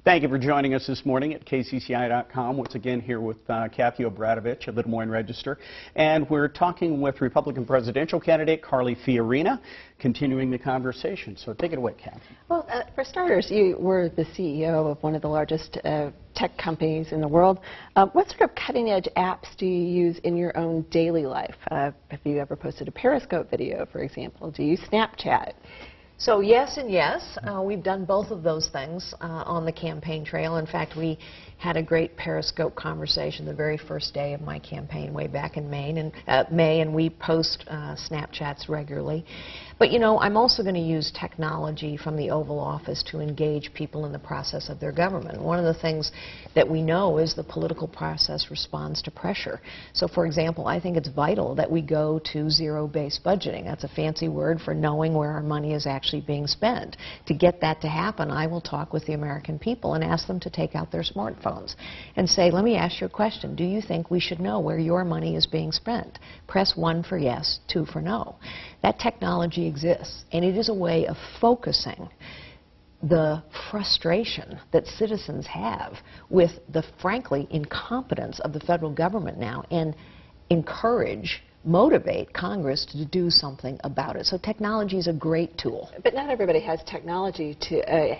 Thank you for joining us this morning at KCCI.com. Once again here with Kathy Obradovich of the Des Moines Register. And we're talking with Republican presidential candidate Carly Fiorina, continuing the conversation. So take it away, Kathy. Well, for starters, you were the CEO of one of the largest tech companies in the world. What sort of cutting-edge apps do you use in your own daily life? Have you ever posted a Periscope video, for example? Do you Snapchat? So yes and yes. We've done both of those things on the campaign trail. In fact, we had a great Periscope conversation the very first day of my campaign way back in May, and we post Snapchats regularly. But you know, I'm also going to use technology from the Oval Office to engage people in the process of their government. One of the things that we know is the political process responds to pressure. So for example, I think it's vital that we go to zero-based budgeting. That's a fancy word for knowing where our money is actually being spent. To get that to happen, I will talk with the American people and ask them to take out their smartphones and say, let me ask you a question. Do you think we should know where your money is being spent? Press 1 for yes, 2 for no. That technology exists, and it is a way of focusing the frustration that citizens have with the, frankly, incompetence of the federal government now, and motivate Congress to do something about it. So technology is a great tool. But not everybody has technology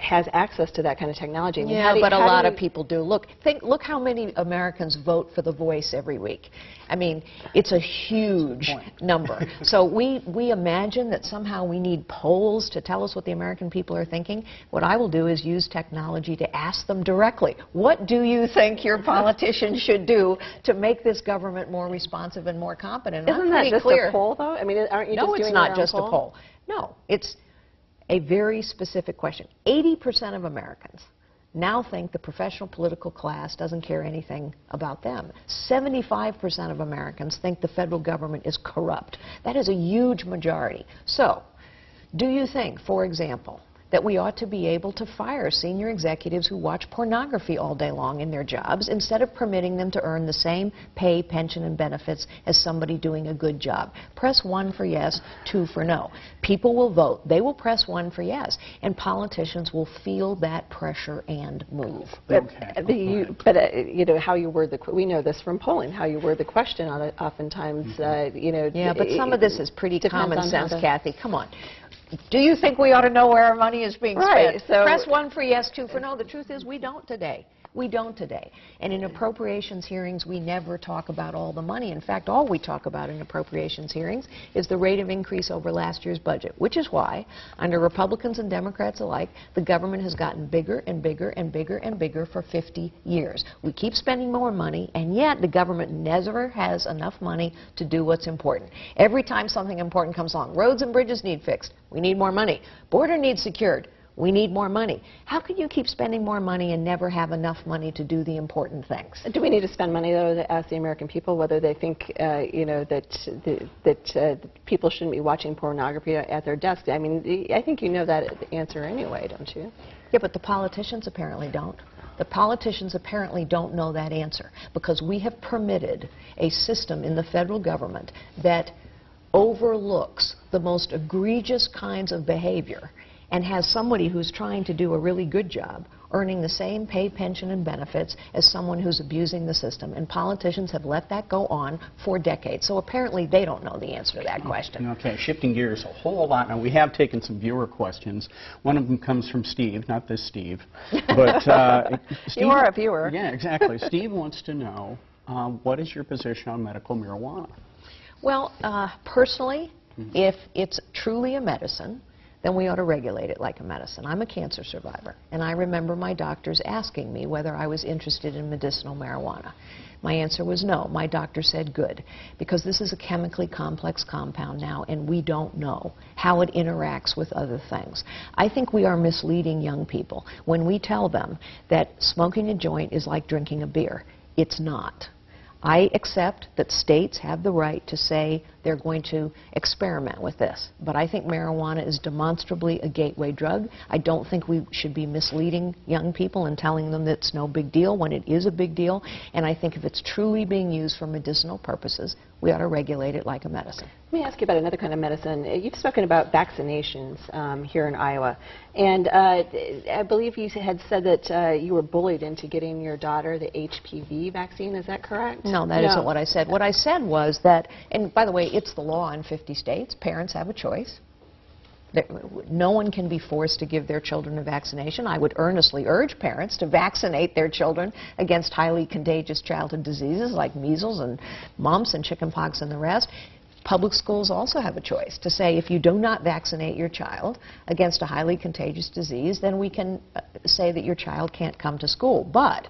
has access to that kind of technology. I mean, yeah, but a lot of people do. Look how many Americans vote for The Voice every week. I mean, it's a huge number. So we imagine that somehow we need polls to tell us what the American people are thinking. What I will do is use technology to ask them directly, what do you think your politicians should do to make this government more responsive and more competent? Isn't that just a poll, though? I mean, aren't you just doing your own poll? No, it's not just a poll. No, it's a very specific question. 80% of Americans now think the professional political class doesn't care anything about them. 75% of Americans think the federal government is corrupt. That is a huge majority. So, do you think, for example, that we ought to be able to fire senior executives who watch pornography all day long in their jobs instead of permitting them to earn the same pay, pension, and benefits as somebody doing a good job? Press 1 for yes, 2 for no. People will vote. They will press 1 for yes, and politicians will feel that pressure and move. But you know, how you word the we know this from polling. How you word the question oftentimes, you know. Yeah, but some of this is pretty common sense, Kathy. Come on. Do you think we ought to know where our money is being spent? So press 1 for yes, 2 for no. The truth is we don't today. We don't today. And in appropriations hearings, we never talk about all the money. In fact, all we talk about in appropriations hearings is the rate of increase over last year's budget, which is why, under Republicans and Democrats alike, the government has gotten bigger and bigger and bigger and bigger for 50 years. We keep spending more money, and yet the government never has enough money to do what's important. Every time something important comes along, roads and bridges need fixed, we need more money. Border needs secured. We need more money. How can you keep spending more money and never have enough money to do the important things? Do we need to spend money, though, to ask the American people whether they think, you know, that people shouldn't be watching pornography at their desks? I mean, I think you know that answer anyway, don't you? Yeah, but the politicians apparently don't. The politicians apparently don't know that answer because we have permitted a system in the federal government that overlooks the most egregious kinds of behavior and has somebody who's trying to do a really good job earning the same pay, pension, and benefits as someone who's abusing the system. And politicians have let that go on for decades. So apparently they don't know the answer to that question. Okay, shifting gears a whole lot. Now, we have taken some viewer questions. One of them comes from Steve, not this Steve. But Steve, you are a viewer. Yeah, exactly. Steve wants to know, what is your position on medical marijuana? Well, personally, if it's truly a medicine, then we ought to regulate it like a medicine. I'm a cancer survivor, and I remember my doctors asking me whether I was interested in medicinal marijuana. My answer was no. My doctor said good, because this is a chemically complex compound now, and we don't know how it interacts with other things. I think we are misleading young people when we tell them that smoking a joint is like drinking a beer. It's not. I accept that states have the right to say they're going to experiment with this. But I think marijuana is demonstrably a gateway drug. I don't think we should be misleading young people and telling them that it's no big deal when it is a big deal. And I think if it's truly being used for medicinal purposes, we ought to regulate it like a medicine. Let me ask you about another kind of medicine. You've spoken about vaccinations here in Iowa, and I believe you had said that you were bullied into getting your daughter the HPV vaccine. Is that correct? No, that isn't what I said. What I said was that, and by the way, it's the law in 50 states. Parents have a choice. No one can be forced to give their children a vaccination. I would earnestly urge parents to vaccinate their children against highly contagious childhood diseases like measles and mumps and chickenpox and the rest. Public schools also have a choice to say if you do not vaccinate your child against a highly contagious disease, then we can say that your child can't come to school. But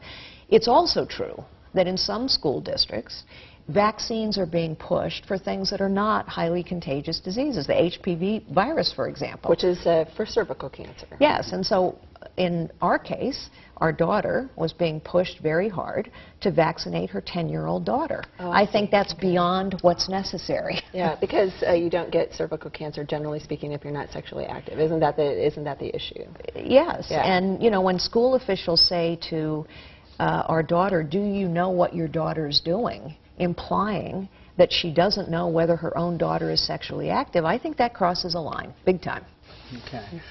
it's also true that in some school districts, vaccines are being pushed for things that are not highly contagious diseases, the HPV virus, for example. Which is for cervical cancer. Yes, and so in our case, our daughter was being pushed very hard to vaccinate her 10-year-old daughter. Oh, I think that's beyond what's necessary. Yeah, because you don't get cervical cancer, generally speaking, if you're not sexually active. Isn't that the issue? Yes, Yeah. and you know, when school officials say to our daughter, do you know what your daughter's doing, implying that she doesn't know whether her own daughter is sexually active, I think that crosses a line, big time. Okay.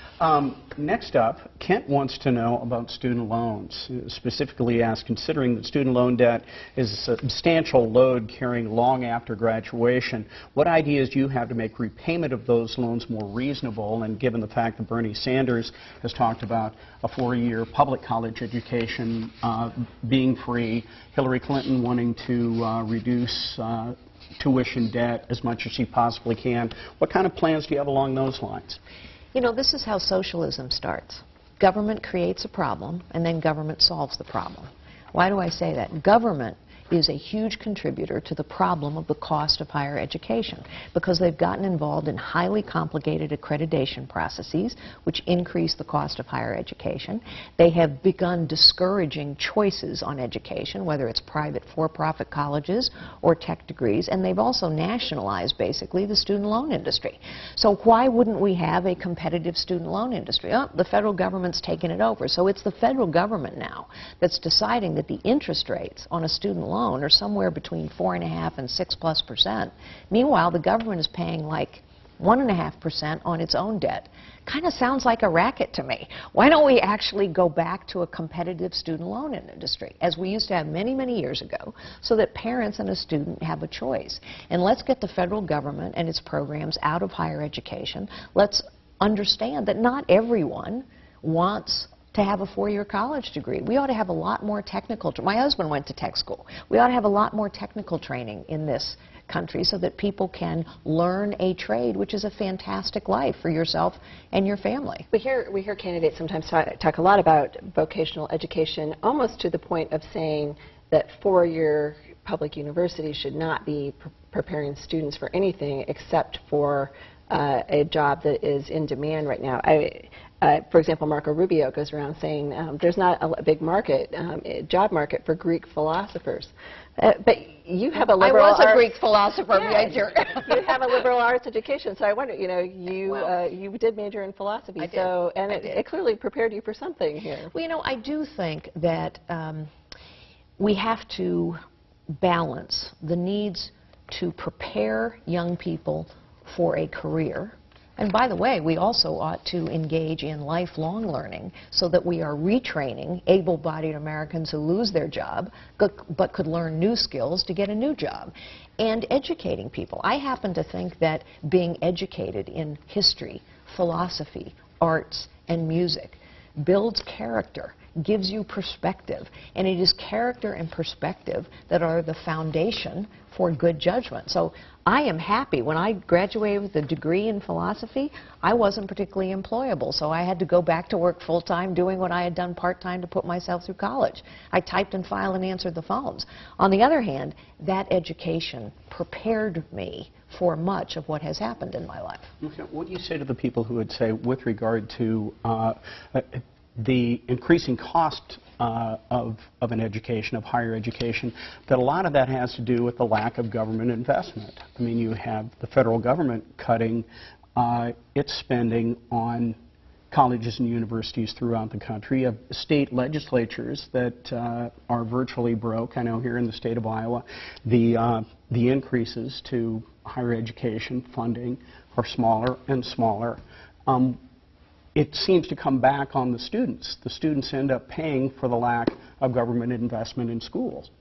Next up, Kent wants to know about student loans. Specifically asks, considering that student loan debt is a substantial load carrying long after graduation, what ideas do you have to make repayment of those loans more reasonable? And given the fact that Bernie Sanders has talked about a 4-year public college education being free, Hillary Clinton wanting to reduce tuition debt as much as she possibly can, what kind of plans do you have along those lines? You know, this is how socialism starts. Government creates a problem, and then government solves the problem. Why do I say that? Government is a huge contributor to the problem of the cost of higher education because they've gotten involved in highly complicated accreditation processes which increase the cost of higher education. They have begun discouraging choices on education, whether it's private for-profit colleges or tech degrees, and they've also nationalized basically the student loan industry. So why wouldn't we have a competitive student loan industry? Oh, the federal government's taken it over. So it's the federal government now that's deciding that the interest rates on a student loan are somewhere between 4.5% and 6+%. Meanwhile, the government is paying like 1.5% on its own debt. Kind of sounds like a racket to me. Why don't we actually go back to a competitive student loan industry, as we used to have many, many years ago, so that parents and a student have a choice? And let's get the federal government and its programs out of higher education. Let's understand that not everyone wants to have a 4-year college degree. We ought to have a lot more technical. My husband went to tech school. We ought to have a lot more technical training in this country so that people can learn a trade, which is a fantastic life for yourself and your family. We hear candidates sometimes talk a lot about vocational education, almost to the point of saying that 4-year public universities should not be preparing students for anything except for a job that is in demand right now. For example, Marco Rubio goes around saying there's not a big market, job market for Greek philosophers. But you have a liberal arts... I was a Greek philosopher, yeah, major. You have a liberal arts education, so I wonder, you know, you did major in philosophy, I did. so and it clearly prepared you for something here. Well, you know, I do think that we have to balance the needs to prepare young people for a career. And by the way, we also ought to engage in lifelong learning so that we are retraining able-bodied Americans who lose their job but could learn new skills to get a new job. And educating people. I happen to think that being educated in history, philosophy, arts, and music builds character, gives you perspective, and it is character and perspective that are the foundation for good judgment. So I am happy. When I graduated with a degree in philosophy, I wasn't particularly employable, so I had to go back to work full-time doing what I had done part-time to put myself through college. I typed and filed and answered the phones. On the other hand, that education prepared me for much of what has happened in my life. Okay. What do you say to the people who would say, with regard to the increasing cost of an education, of higher education, that a lot of that has to do with the lack of government investment. I mean, you have the federal government cutting its spending on colleges and universities throughout the country. You have state legislatures that are virtually broke. I know here in the state of Iowa, the increases to higher education funding are smaller and smaller. It seems to come back on the students. The students end up paying for the lack of government investment in schools.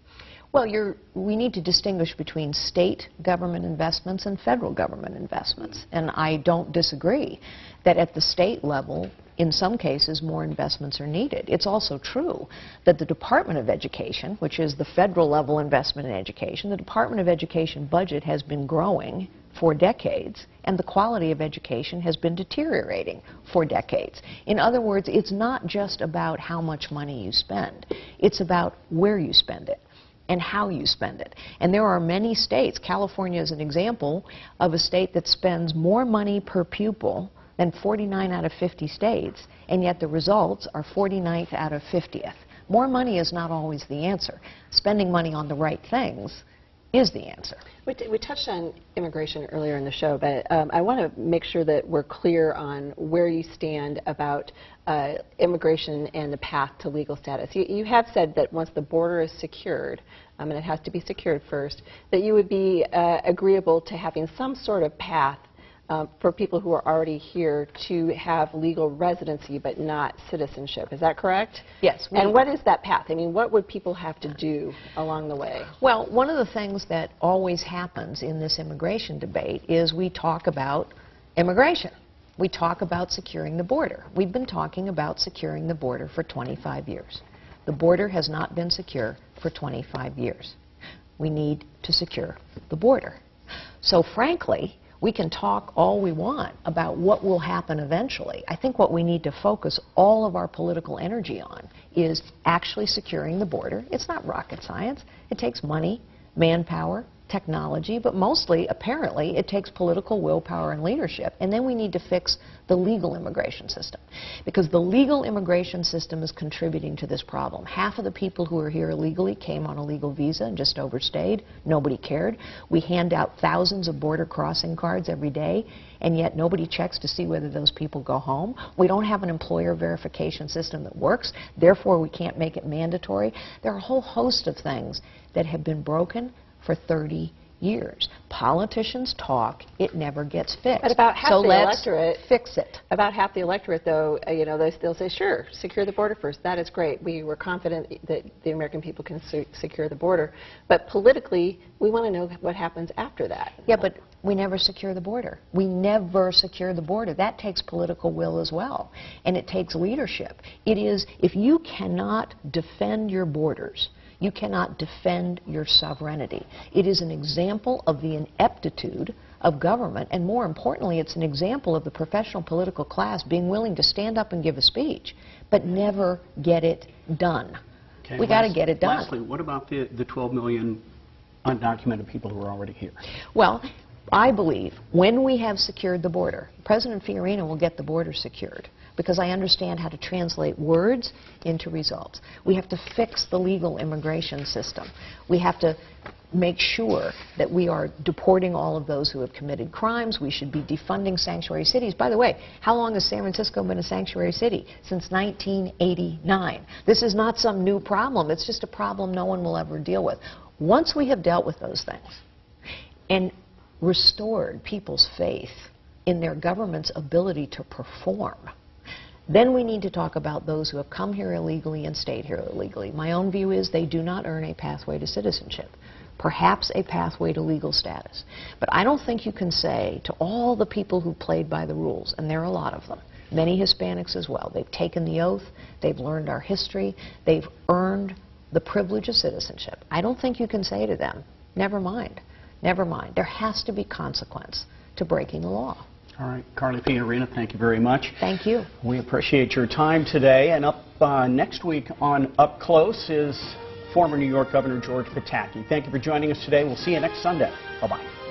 Well, we need to distinguish between state government investments and federal government investments. And I don't disagree that at the state level, in some cases, more investments are needed. It's also true that the Department of Education, which is the federal level investment in education, the Department of Education budget has been growing for decades, and the quality of education has been deteriorating for decades. In other words, it's not just about how much money you spend. It's about where you spend it and how you spend it. And there are many states, California is an example of a state that spends more money per pupil than 49 out of 50 states, and yet the results are 49th out of 50th. More money is not always the answer. Spending money on the right things is the answer. We touched on immigration earlier in the show, but I want to make sure that we're clear on where you stand about immigration and the path to legal status. You have said that once the border is secured, and it has to be secured first, that you would be agreeable to having some sort of path for people who are already here to have legal residency but not citizenship. Is that correct? Yes. And what is that path? I mean, what would people have to do along the way? Well, one of the things that always happens in this immigration debate is we talk about immigration. We talk about securing the border. We've been talking about securing the border for 25 years. The border has not been secure for 25 years. We need to secure the border. So frankly, we can talk all we want about what will happen eventually. I think what we need to focus all of our political energy on is actually securing the border. It's not rocket science. It takes money, manpower, technology, but mostly, apparently, it takes political willpower and leadership. And then we need to fix the legal immigration system, because the legal immigration system is contributing to this problem. Half of the people who are here illegally came on a legal visa and just overstayed. Nobody cared. We hand out thousands of border crossing cards every day, and yet nobody checks to see whether those people go home. We don't have an employer verification system that works. Therefore, we can't make it mandatory. There are a whole host of things that have been broken for 30 years. Politicians talk, it never gets fixed. But about half so the let's electorate, fix it. About half the electorate, though, you know, they'll say, sure, secure the border first. That is great. We were confident that the American people can secure the border. But politically, we want to know what happens after that. Yeah, but we never secure the border. We never secure the border. That takes political will as well. And it takes leadership. It is, if you cannot defend your borders, you cannot defend your sovereignty. It is an example of the ineptitude of government, and more importantly, it's an example of the professional political class being willing to stand up and give a speech, but never get it done. Okay, we got to get it done. Lastly, what about the 12 million undocumented people who are already here? Well, I believe when we have secured the border, President Fiorina will get the border secured, because I understand how to translate words into results. We have to fix the legal immigration system. We have to make sure that we are deporting all of those who have committed crimes. We should be defunding sanctuary cities. By the way, how long has San Francisco been a sanctuary city? Since 1989. This is not some new problem. It's just a problem no one will ever deal with. Once we have dealt with those things and restored people's faith in their government's ability to perform, then we need to talk about those who have come here illegally and stayed here illegally. My own view is they do not earn a pathway to citizenship, perhaps a pathway to legal status. But I don't think you can say to all the people who played by the rules, and there are a lot of them, many Hispanics as well, they've taken the oath, they've learned our history, they've earned the privilege of citizenship. I don't think you can say to them, never mind, never mind. There has to be consequence to breaking the law. All right, Carly Fiorina, thank you very much. Thank you. We appreciate your time today. And up next week on Up Close is former New York Governor George Pataki. Thank you for joining us today. We'll see you next Sunday. Bye-bye.